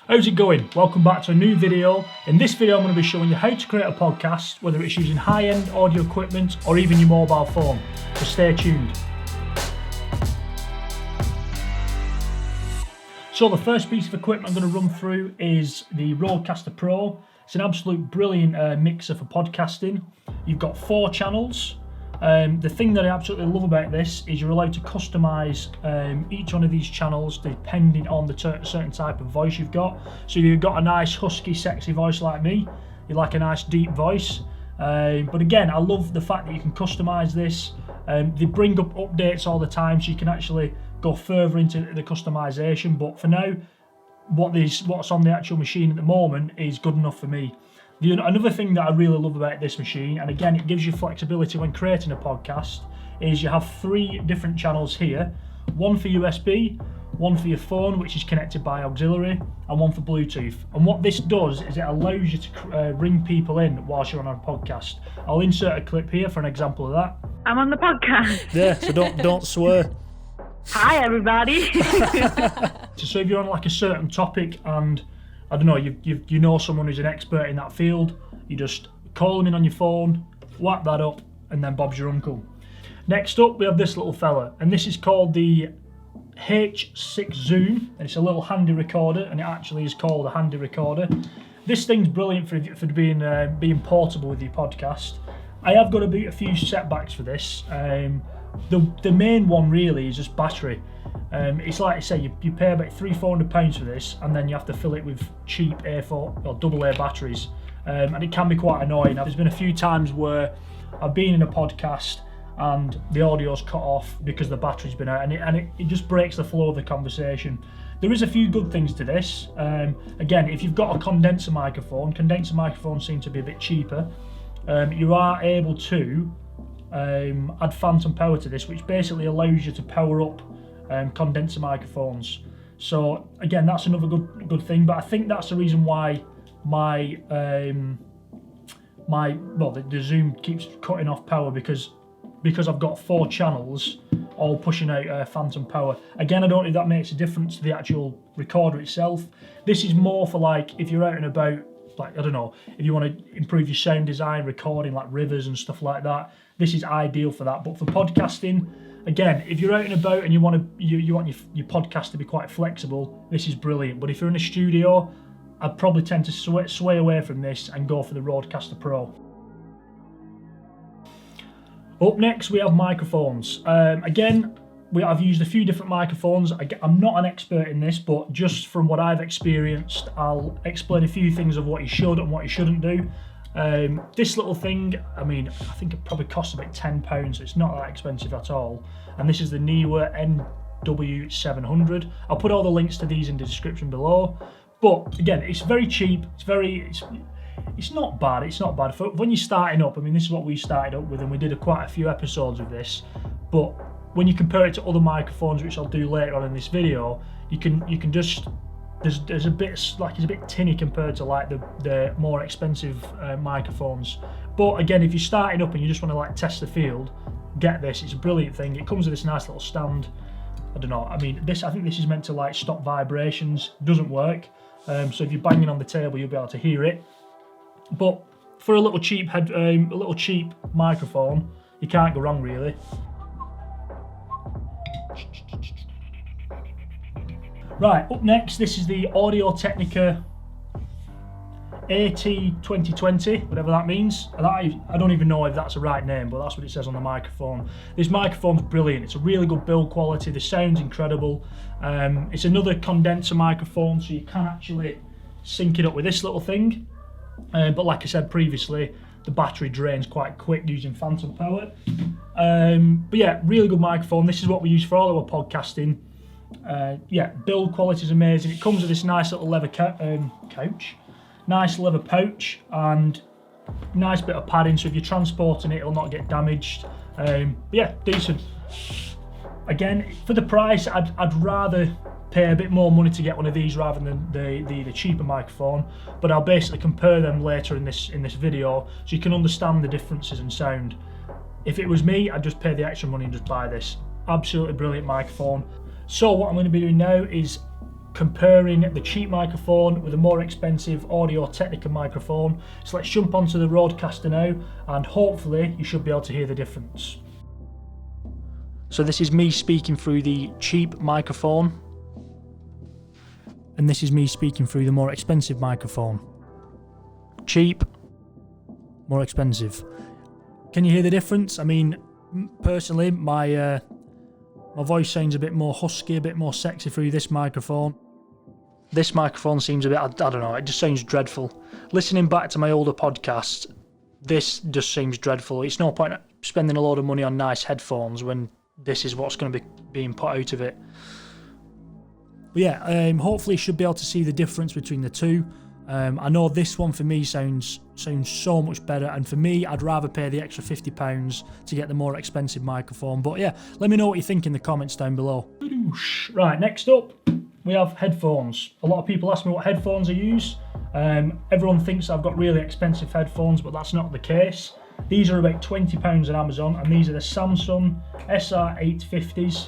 How's it going? Welcome back to a new video. In this video I'm going to be showing you how to create a podcast, whether it's using high-end audio equipment or even your mobile phone, so stay tuned. So the first piece of equipment I'm going to run through is the Rodecaster Pro. It's an absolute brilliant mixer for podcasting. You've got 4 channels. The thing that I absolutely love about this is you're allowed to customize each one of these channels depending on the certain type of voice you've got. So you've got a nice husky sexy voice like me, you like a nice deep voice, but again I love the fact that you can customize this. They bring up updates all the time, so you can actually go further into the customization, but for now what's on the actual machine at the moment is good enough for me. Another thing that I really love about this machine, and again it gives you flexibility when creating a podcast, is you have 3 different channels here. One for USB, one for your phone which is connected by auxiliary, and one for Bluetooth. And what this does is it allows you to ring people in whilst you're on a podcast. I'll insert a clip here for an example of that. I'm on the podcast. Yeah, so don't swear. Hi everybody. So if you're on like a certain topic and I don't know, you know someone who's an expert in that field, you just call them in on your phone, whack that up, and then Bob's your uncle. Next up we have this little fella, and this is called the H6 Zoom, and it's a little handy recorder, and it actually is called a handy recorder. This thing's brilliant for being portable with your podcast. I have got a few setbacks for this. The main one really is just battery. It's like I say, you pay about £300-400 for this, and then you have to fill it with cheap A4 or AA batteries, and it can be quite annoying. There's been a few times where I've been in a podcast and the audio's cut off because the battery's been out, and it just breaks the flow of the conversation. There is a few good things to this. Again, if you've got a condenser microphones seem to be a bit cheaper. You are able to add phantom power to this, which basically allows you to power up condenser microphones. So again, that's another good thing, but I think that's the reason why the Zoom keeps cutting off power, because I've got 4 channels all pushing out phantom power. Again, I don't know if that makes a difference to the actual recorder itself. This is more for like if you're out and about, like I don't know, if you want to improve your sound design, recording like rivers and stuff like that. This is ideal for that. But for podcasting, again, if you're out and about and you want your podcast to be quite flexible, this is brilliant. But if you're in a studio, I'd probably tend to sway away from this and go for the Rodecaster Pro. Up next we have microphones. Again, I've used a few different microphones. I'm not an expert in this, but just from what I've experienced, I'll explain a few things of what you should and what you shouldn't do. This little thing, I mean, I think it probably costs about £10, so it's not that expensive at all. And this is the Neewer NW700. I'll put all the links to these in the description below. But again, it's very cheap. It's not bad. It's not bad for when you're starting up. I mean, this is what we started up with, and we did quite a few episodes of this. But when you compare it to other microphones, which I'll do later on in this video, you can just there's a bit like it's a bit tinny compared to like the more expensive microphones. But again, if you're starting up and you just want to like test the field, get this. It's a brilliant thing. It comes with this nice little stand. I don't know. I mean, I think this is meant to like stop vibrations. It doesn't work. So if you're banging on the table, you'll be able to hear it. But for a little cheap microphone, you can't go wrong really. Right, up next, this is the Audio-Technica AT2020, whatever that means. I don't even know if that's the right name, but that's what it says on the microphone. This microphone's brilliant. It's a really good build quality. The sound's incredible. It's another condenser microphone, so you can actually sync it up with this little thing. But like I said previously, the battery drains quite quick using phantom power. But yeah, really good microphone. This is what we use for all our podcasting. Yeah, build quality is amazing. It comes with this nice little leather nice leather pouch, and nice bit of padding, so if you're transporting it, it'll not get damaged. Yeah, decent. Again, for the price, I'd rather pay a bit more money to get one of these rather than the cheaper microphone, but I'll basically compare them later in this video so you can understand the differences in sound. If it was me, I'd just pay the extra money and just buy this. Absolutely brilliant microphone. So what I'm going to be doing now is comparing the cheap microphone with a more expensive Audio-Technica microphone. So let's jump onto the Rodecaster now, and hopefully you should be able to hear the difference. So this is me speaking through the cheap microphone, and this is me speaking through the more expensive microphone. Cheap, more expensive. Can you hear the difference? I mean, personally, my voice sounds a bit more husky, a bit more sexy through this microphone. This microphone seems a bit, I don't know, it just sounds dreadful. Listening back to my older podcasts, this just seems dreadful. It's no point spending a load of money on nice headphones when this is what's going to be being put out of it. But yeah, hopefully you should be able to see the difference between the two. I know this one for me sounds so much better, and for me, I'd rather pay the extra £50 to get the more expensive microphone. But yeah, let me know what you think in the comments down below. Right, next up, we have headphones. A lot of people ask me what headphones I use. Everyone thinks I've got really expensive headphones, but that's not the case. These are about £20 on Amazon, and these are the Samson SR850s.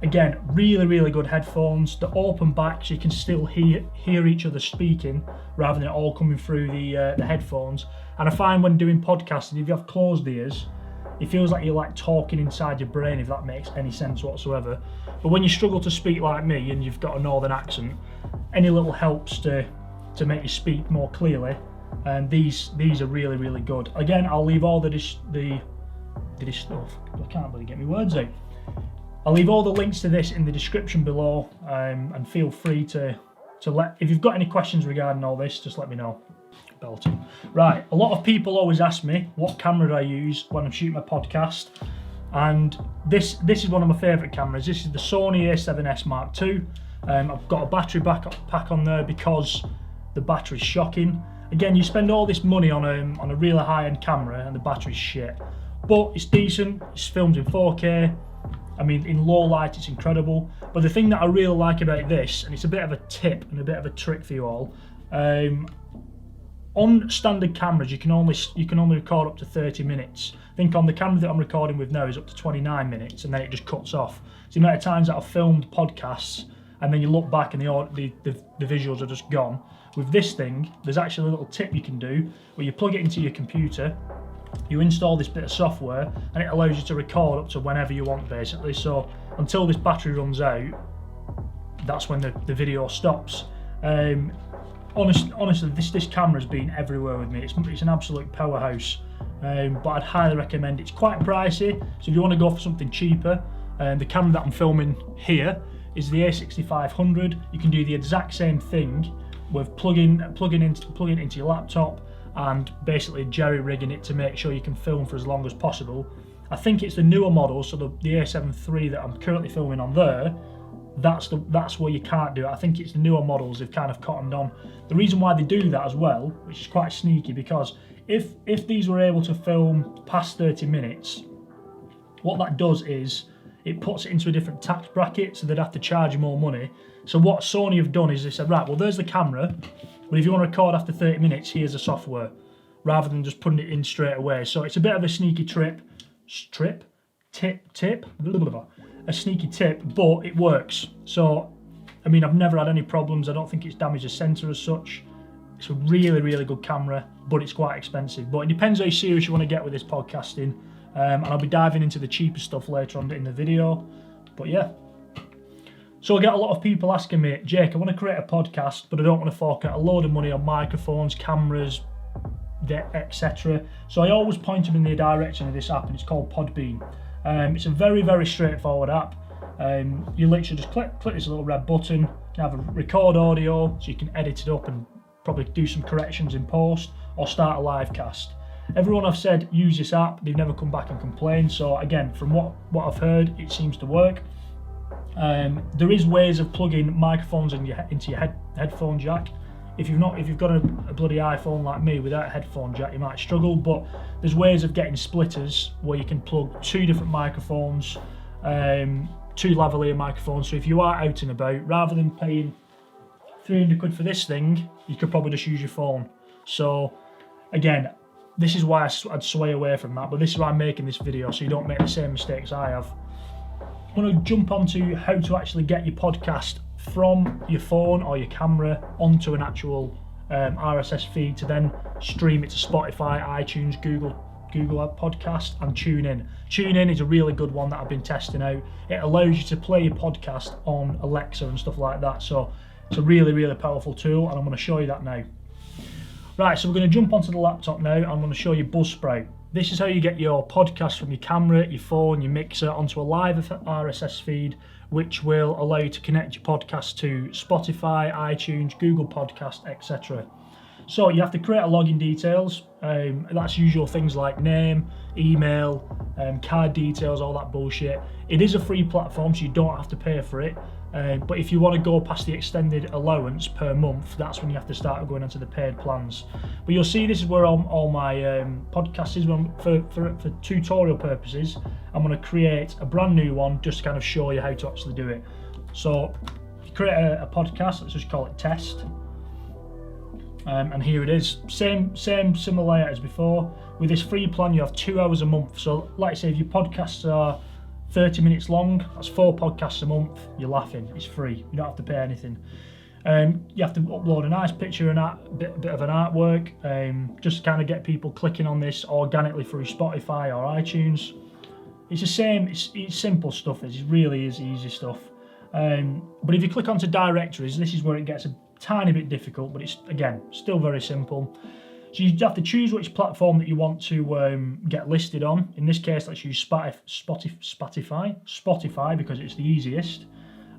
Again, really good headphones. They're open back, so you can still hear each other speaking rather than it all coming through the headphones. And I find when doing podcasting, if you have closed ears, it feels like you're like talking inside your brain, if that makes any sense whatsoever. But when you struggle to speak like me and you've got a northern accent, any little helps to make you speak more clearly. And these are really good. Again, I'll leave all the stuff. I can't really get my words out. I'll leave all the links to this in the description below, and feel free to if you've got any questions regarding all this, just let me know. Belting. Right, a lot of people always ask me what camera do I use when I'm shooting my podcast, and this is one of my favourite cameras. This is the Sony A7S Mark II. I've got a battery pack on there because the battery's shocking. Again, you spend all this money on a really high-end camera and the battery's shit, but it's decent. It's filmed in 4K. I mean, in low light, it's incredible. But the thing that I really like about this, and it's a bit of a tip and a bit of a trick for you all, on standard cameras, you can only record up to 30 minutes. I think on the camera that I'm recording with now is up to 29 minutes, and then it just cuts off. So the amount of times that I've filmed podcasts, and then you look back and the visuals are just gone. With this thing, there's actually a little tip you can do where you plug it into your computer, you install this bit of software, and it allows you to record up to whenever you want, basically. So until this battery runs out, that's when the video stops. Honestly, this camera's been everywhere with me. It's an absolute powerhouse. But I'd highly recommend it. It's quite pricey, so if you want to go for something cheaper, the camera that I'm filming here is the A6500. You can do the exact same thing with plugging it into your laptop and basically jerry-rigging it to make sure you can film for as long as possible. I think it's the newer model, so the A7 III that I'm currently filming on there, that's where you can't do it. I think it's the newer models they've kind of cottoned on. The reason why they do that as well, which is quite sneaky, because if these were able to film past 30 minutes, what that does is it puts it into a different tax bracket, so they'd have to charge you more money. So what Sony have done is they said, right, well, there's the camera, but if you want to record after 30 minutes, here's the software, rather than just putting it in straight away. So it's a bit of a sneaky tip, a sneaky tip, but it works. So, I mean, I've never had any problems. I don't think it's damaged the sensor as such. It's a really good camera, but it's quite expensive. But it depends how serious you want to get with this podcasting. And I'll be diving into the cheaper stuff later on in the video. But yeah. So I get a lot of people asking me, Jake, I want to create a podcast, but I don't want to fork out a load of money on microphones, cameras, etc. So I always point them in the direction of this app, and it's called Podbean. It's a very straightforward app. You literally just click this little red button. You can have a record audio, so you can edit it up and probably do some corrections in post, or start a live cast. Everyone I've said use this app, they've never come back and complained. So again, from what I've heard, it seems to work. There is ways of plugging microphones into your headphone jack. If you've got a bloody iPhone like me without a headphone jack, you might struggle, but there's ways of getting splitters where you can plug two different microphones, two lavalier microphones. So if you are out and about, rather than paying 300 quid for this thing, you could probably just use your phone. So again, this is why I'd sway away from that, but this is why I'm making this video, so you don't make the same mistakes I have. I want to jump onto how to actually get your podcast from your phone or your camera onto an actual RSS feed to then stream it to Spotify, iTunes, Google Podcast and TuneIn. TuneIn is a really good one that I've been testing out. It allows you to play your podcast on Alexa and stuff like that, so it's a really, really powerful tool, and I'm going to show you that now. Right, so we're going to jump onto the laptop now. I'm going to show you Buzzsprout. This is how you get your podcast from your camera, your phone, your mixer onto a live RSS feed, which will allow you to connect your podcast to Spotify, iTunes, Google Podcast, etc. So you have to create a login details. That's usual things like name, email, card details, all that bullshit. It is a free platform, so you don't have to pay for it. But if you want to go past the extended allowance per month, that's when you have to start going into the paid plans. But you'll see this is where all my podcasts is. For tutorial purposes, I'm going to create a brand new one just to kind of show you how to actually do it. So you create a podcast, let's just call it test. And here it is, similar layout as before. With this free plan, you have 2 hours a month. So like I say, if your podcasts are 30 minutes long, that's 4 podcasts a month. You're laughing, it's free, you don't have to pay anything. You have to upload a nice picture and a bit of an artwork, just to kind of get people clicking on this organically through Spotify or iTunes. It's the same, it's simple stuff, it really is easy stuff. But if you click onto directories, this is where it gets a tiny bit difficult, but it's, again, still very simple. So you have to choose which platform that you want to get listed on. In this case, let's use Spotify because it's the easiest.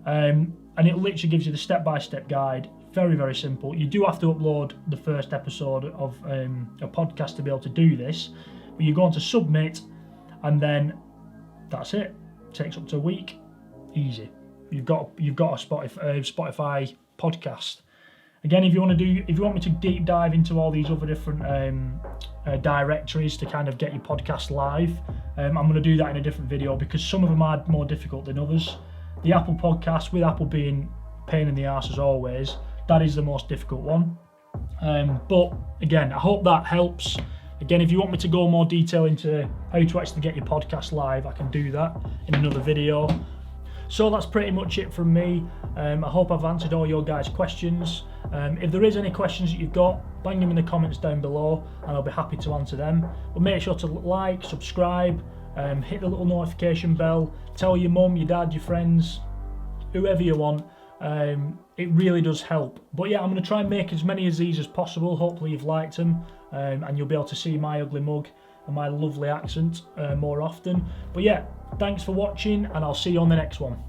And it literally gives you the step-by-step guide. Very, very simple. You do have to upload the first episode of a podcast to be able to do this. But you go on to submit, and then that's it. Takes up to a week. Easy. You've got a Spotify podcast. Again, if you want me to deep dive into all these other different directories to kind of get your podcast live, I'm going to do that in a different video because some of them are more difficult than others. The Apple podcast, with Apple being a pain in the arse as always, that is the most difficult one. But again, I hope that helps. Again, if you want me to go more detail into how to actually get your podcast live, I can do that in another video. So that's pretty much it from me. I hope I've answered all your guys' questions. If there is any questions that you've got, bang them in the comments down below and I'll be happy to answer them. But make sure to like, subscribe, hit the little notification bell, tell your mum, your dad, your friends, whoever you want. It really does help. But yeah, I'm going to try and make as many of these as possible. Hopefully you've liked them and you'll be able to see my ugly mug and my lovely accent more often. But yeah, thanks for watching and I'll see you on the next one.